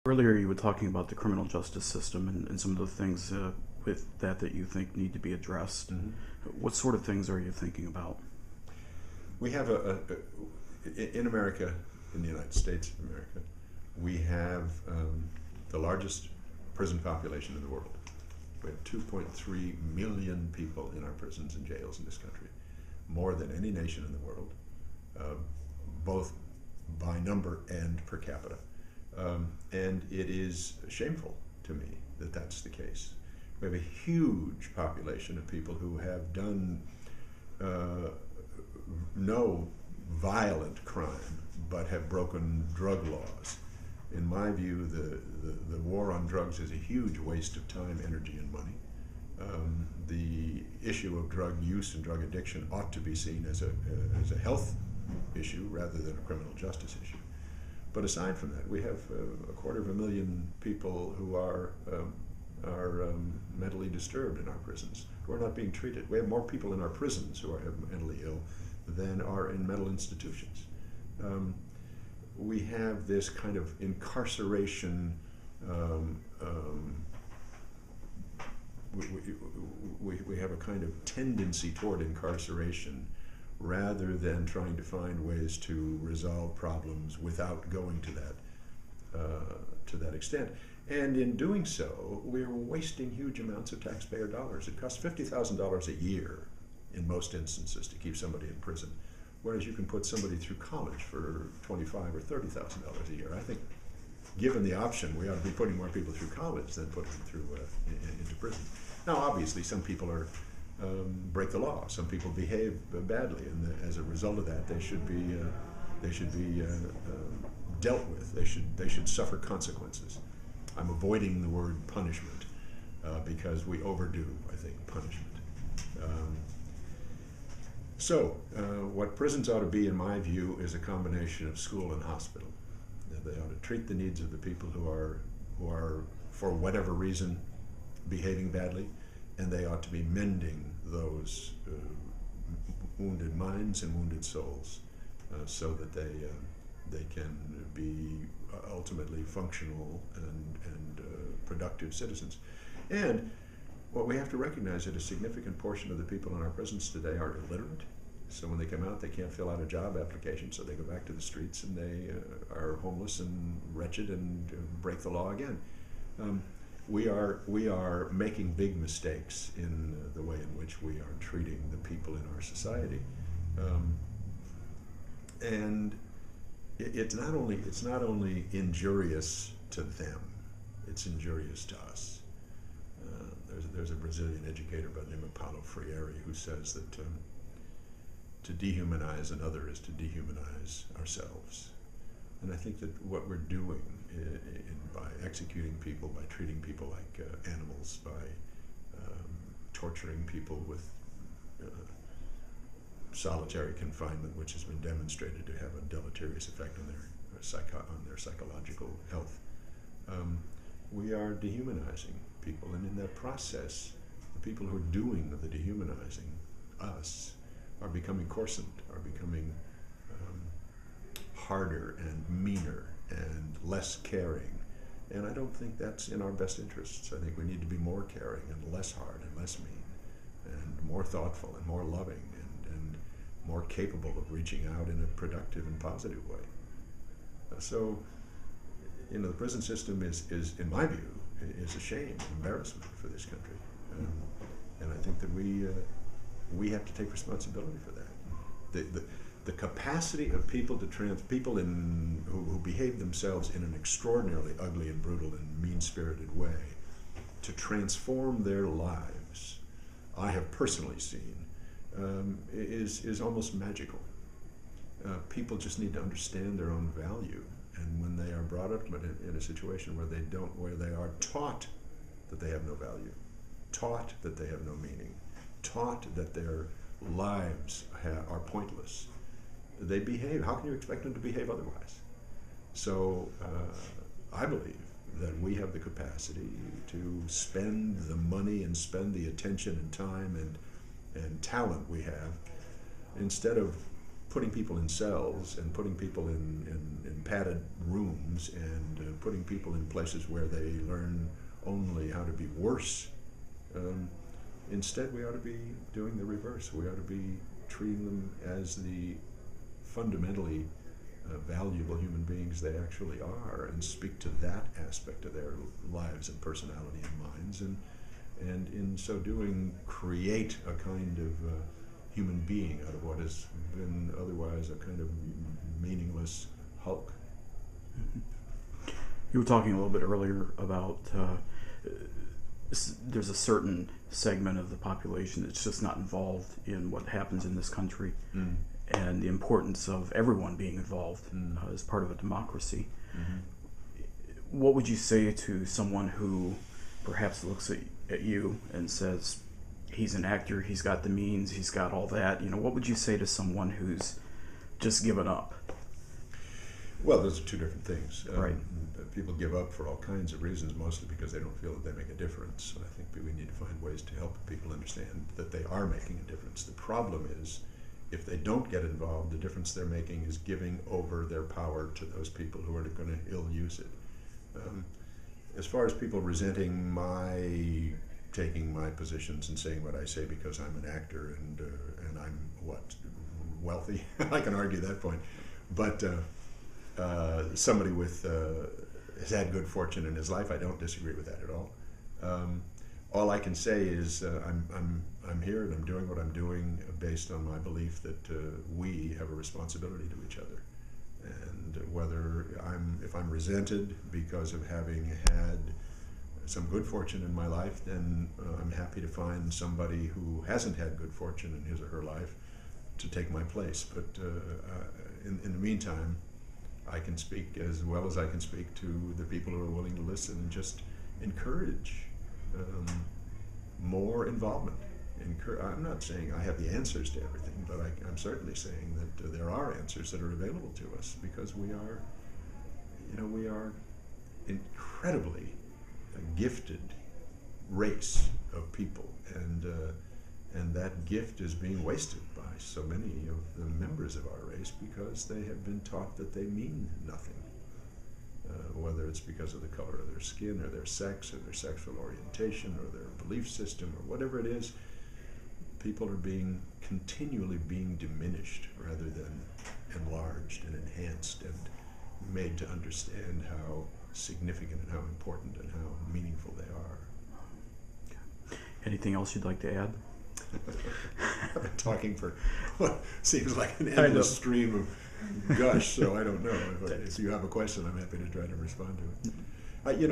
Earlier, you were talking about the criminal justice system and some of the things with that you think need to be addressed. What sort of things are you thinking about? We have in America, in the United States of America, we have the largest prison population in the world. We have 2.3 million people in our prisons and jails in this country, more than any nation in the world, both by number and per capita. And it is shameful to me that that's the case. We have a huge population of people who have done no violent crime, but have broken drug laws. In my view, the war on drugs is a huge waste of time, energy, and money. The issue of drug use and drug addiction ought to be seen as a health issue rather than a criminal justice issue. But aside from that, we have 250,000 people who are mentally disturbed in our prisons, who are not being treated. We have more people in our prisons who are mentally ill than are in mental institutions. We have this kind of incarceration. We have a kind of tendency toward incarceration rather than trying to find ways to resolve problems without going to that extent. And in doing so, we're wasting huge amounts of taxpayer dollars. It costs $50,000 a year in most instances to keep somebody in prison, whereas you can put somebody through college for $25,000 or $30,000 a year. I think, given the option, we ought to be putting more people through college than putting them through into prison. Now, obviously, some people break the law. Some people behave badly, and as a result of that, they should be dealt with. They should suffer consequences. I'm avoiding the word punishment because we overdo, I think, punishment. What prisons ought to be, in my view, is a combination of school and hospital. They ought to treat the needs of the people who are, for whatever reason, behaving badly, and they ought to be mending those wounded minds and wounded souls so that they can be ultimately functional and productive citizens. And what we have to recognize is that a significant portion of the people in our prisons today are illiterate. So when they come out, they can't fill out a job application, so they go back to the streets and they are homeless and wretched and break the law again. We are making big mistakes in the way in which we are treating the people in our society, and it's not only injurious to them; it's injurious to us. There's a Brazilian educator by the name of Paulo Freire who says that to dehumanize another is to dehumanize ourselves. And I think that what we're doing by executing people, by treating people like animals, by torturing people with solitary confinement, which has been demonstrated to have a deleterious effect on their psychological health, we are dehumanizing people. And in that process, the people who are doing the dehumanizing, us, are becoming coarsened, are becoming harder and meaner and less caring. And I don't think that's in our best interests. I think we need to be more caring and less hard and less mean and more thoughtful and more loving and more capable of reaching out in a productive and positive way. So, the prison system is in my view, is a shame, an embarrassment for this country. And I think that we have to take responsibility for that. The capacity of people who behave themselves in an extraordinarily ugly and brutal and mean-spirited way to transform their lives, I have personally seen, is almost magical. People just need to understand their own value, and when they are brought up in a situation where they are taught that they have no value, taught that they have no meaning, taught that their lives are pointless, they behave. How can you expect them to behave otherwise? So I believe that we have the capacity to spend the money and spend the attention and time and talent we have, instead of putting people in cells and putting people in padded rooms and putting people in places where they learn only how to be worse. Instead, we ought to be doing the reverse. We ought to be treating them as the fundamentally valuable human beings they actually are, and speak to that aspect of their lives and personality and minds, and in so doing create a kind of human being out of what has been otherwise a kind of meaningless hulk. You were talking a little bit earlier about there's a certain segment of the population that's just not involved in what happens in this country, and the importance of everyone being involved as part of a democracy. What would you say to someone who perhaps looks at you and says, he's an actor, he's got the means, he's got all that? What would you say to someone who's just given up? Well, those are two different things. Right. People give up for all kinds of reasons, mostly because they don't feel that they make a difference. I think we need to find ways to help people understand that they are making a difference. The problem is, if they don't get involved, the difference they're making is giving over their power to those people who are going to ill use it. As far as people resenting my taking my positions and saying what I say because I'm an actor and I'm wealthy, I can argue that point. But somebody with has had good fortune in his life, I don't disagree with that at all. All I can say is I'm here and I'm doing what I'm doing based on my belief that we have a responsibility to each other. And if I'm resented because of having had some good fortune in my life, then I'm happy to find somebody who hasn't had good fortune in his or her life to take my place. But in the meantime, I can speak as well as I can speak to the people who are willing to listen and just encourage more involvement. I'm not saying I have the answers to everything, but I'm certainly saying that there are answers that are available to us, because we are incredibly a gifted race of people, and that gift is being wasted by so many of the members of our race because they have been taught that they mean nothing, whether it's because of the color of their skin or their sex or their sexual orientation or their belief system or whatever it is. People are continually being diminished rather than enlarged and enhanced and made to understand how significant and how important and how meaningful they are. Anything else you'd like to add? I've been talking for what seems like an endless stream of gush, so I don't know. If you have a question, I'm happy to try to respond to it.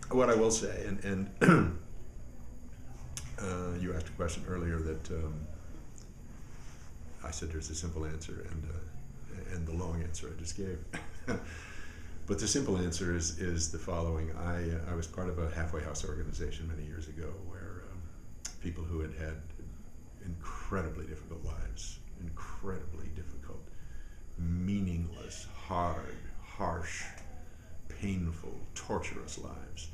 What I will say, and you asked a question earlier that I said there's a simple answer and the long answer I just gave. But the simple answer is the following. I was part of a halfway house organization many years ago where people who had incredibly difficult lives, incredibly difficult, meaningless, hard, harsh, painful, torturous lives,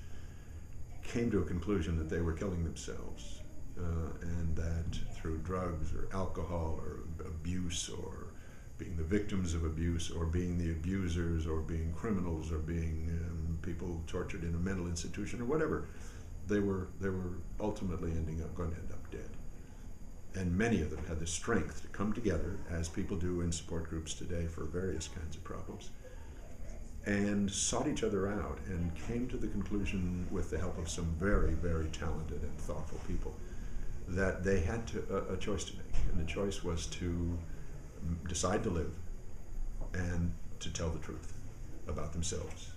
came to a conclusion that they were killing themselves, and that through drugs or alcohol or abuse or being the victims of abuse or being the abusers or being criminals or being people tortured in a mental institution or whatever, they were ultimately going to end up dead. And many of them had the strength to come together, as people do in support groups today for various kinds of problems, and sought each other out and came to the conclusion, with the help of some very, very talented and thoughtful people, that they had a choice to make. And the choice was to decide to live and to tell the truth about themselves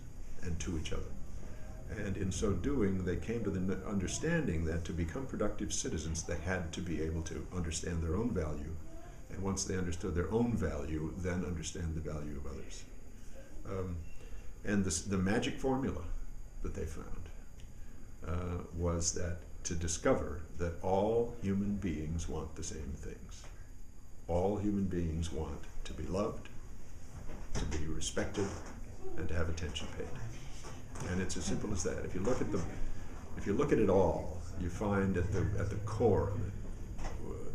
and to each other. And in so doing, they came to the understanding that to become productive citizens, they had to be able to understand their own value. And once they understood their own value, then understand the value of others. And the magic formula that they found was that to discover that all human beings want the same things. All human beings want to be loved, to be respected, and to have attention paid. And it's as simple as that. If you look at it all, you find at the core of it,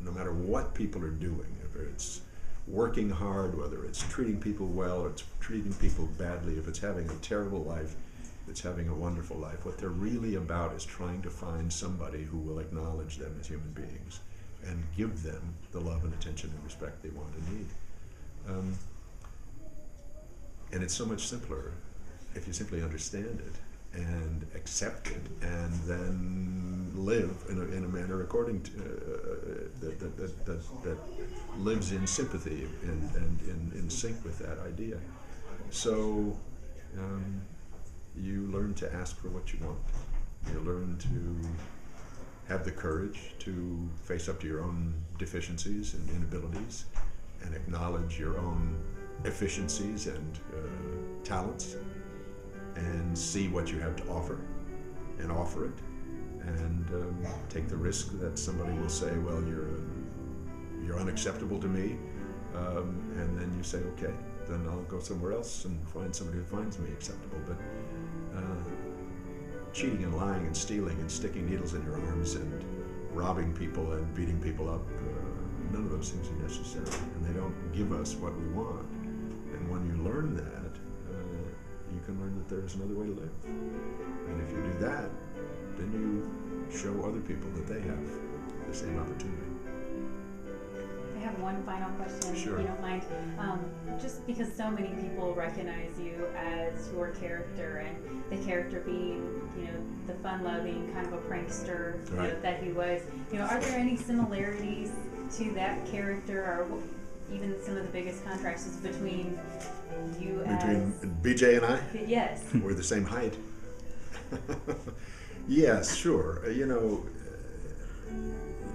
no matter what people are doing, if it's working hard, whether it's treating people well or it's treating people badly, if it's having a terrible life, if it's having a wonderful life, what they're really about is trying to find somebody who will acknowledge them as human beings and give them the love and attention and respect they want and need. And it's so much simpler if you simply understand it and accept it, and then live in a manner according to that lives in sympathy and in sync with that idea. So you learn to ask for what you want. You learn to have the courage to face up to your own deficiencies and inabilities, and acknowledge your own efficiencies and talents, and see what you have to offer, and offer it, and take the risk that somebody will say, well, you're unacceptable to me, and then you say, okay, then I'll go somewhere else and find somebody who finds me acceptable. But cheating and lying and stealing and sticking needles in your arms and robbing people and beating people up, none of those things are necessary, and they don't give us what we want. And when you learn that, you can learn that there's another way to live. And if you do that, then you show other people that they have the same opportunity. I have one final question, Sure. if you don't mind. Just because so many people recognize you as your character, and the character being, the fun-loving kind of a prankster Right. That he was, are there any similarities to that character, or even some of the biggest contrasts between you Between BJ and I? Yes. We're the same height. Yes, sure.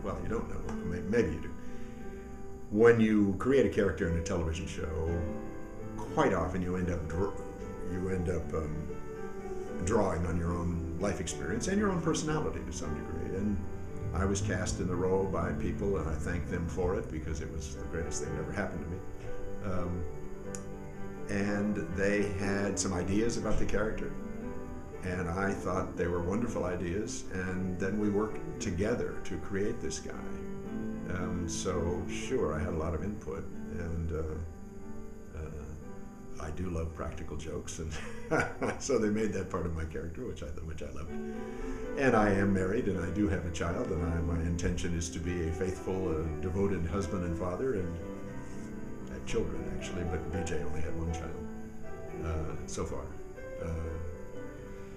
Well, you don't know. Maybe you do. When you create a character in a television show, quite often you end up drawing on your own life experience and your own personality to some degree. And I was cast in the role by people, and I thank them for it, because it was the greatest thing that ever happened to me. And they had some ideas about the character, and I thought they were wonderful ideas, and then we worked together to create this guy. So sure, I had a lot of input, and I do love practical jokes, and so they made that part of my character, which I loved. And I am married, and I do have a child, and my intention is to be a faithful, devoted husband and father, and I have children actually, but BJ only had one child so far.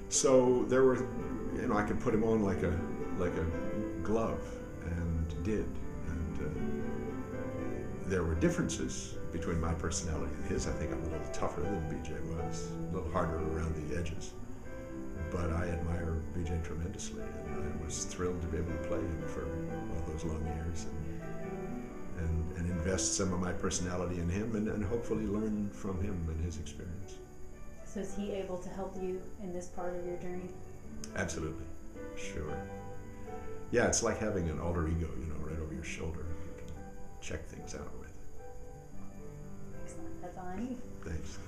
So there were, I could put him on like a glove, and did. There were differences between my personality and his. I think I'm a little tougher than BJ was, a little harder around the edges. But I admire BJ tremendously, and I was thrilled to be able to play him for all those long years, and invest some of my personality in him, and hopefully learn from him and his experience. So is he able to help you in this part of your journey? Absolutely, sure. Yeah, it's like having an alter ego, right over your shoulder. You can check things out with. Excellent. That's all I need. Thanks.